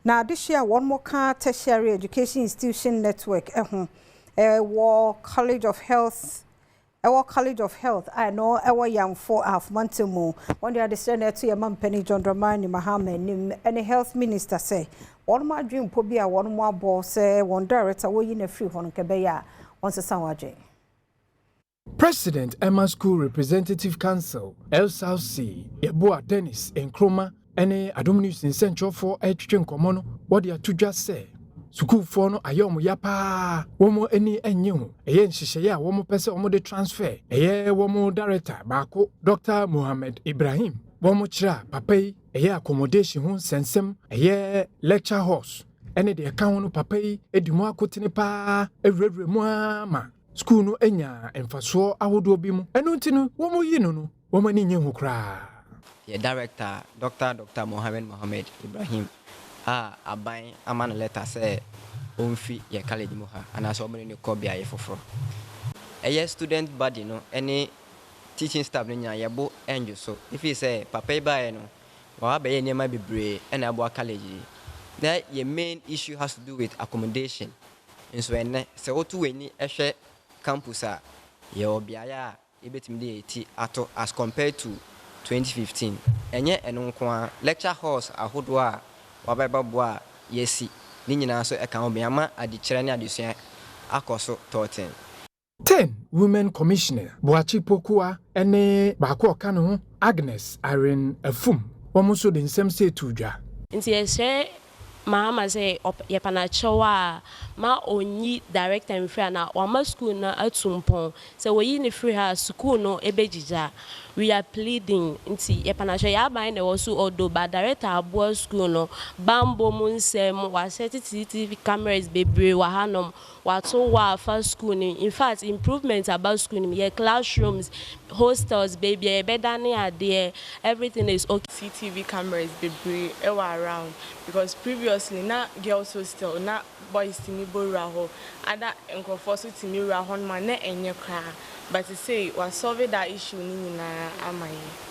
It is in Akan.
Now this year one more tertiary education institution network War College of Health College of Health I know Yamfo Monthemu one day the send to your man Penny John Dramani Mohammed and the health minister say one more dream pobia one more boss one director we in a free one kebeya on Sawaje. President Emma School Representative Council LSC Yeboa Dennis Nkrumah ene Adom News in Central for Edwin Komono what they to just say School for no ayom yapa womo eni enyu eye nhihye a womo pese womo de transfer eye womo director baako Dr. Mohammed Ibrahim womo kira papai eye accommodation ho sensem eye lecture halls ene de ka ho no papai edimu akotene pa ewrewre mu ama school no enya emfaso ahodo bi mu eno ntinu womo yi no womo ni nyen ho kra ye director Dr. Mohammed Ibrahim aban amana letter say onfi ye college mu ha ana so omene ne kobia ye foforo eye student body no any teaching staff no nya yebo enjo so if he say papa ba no wa ba ye nema bebre na abo college na your main issue has to do with accommodation nso ene se otu weni ehwe campus a ye obiaya e betim de eti ato as compared to 2015 enye eno nko lecture halls ahodo a wababa yesi ni nyina so eka obiama adikire ne adesua akoso 10 women commissioner Boachi Pokua ene baako ka ne ho Agnes Irene Afum womuso de nsem se tudwa nti ye Mama say ye panachowa ma onyi director in free na wama school na atumpon say we yi ni free ha school no ebejija we are pleading nti ye panacho ya ban na wosu odo ba director abo school no bambo munsem wa set CCTV cameras bebre wa hanom wato wa fa school ni in fact improvements about school ni ye classrooms hostels baby e bedane ade everything is okay. CCTV cameras bebre e wa around because previously na girls hostel na boys timi borura ho ada enkrofo so timi ra ho man na enye kra but say we solve that issue ni na amaye.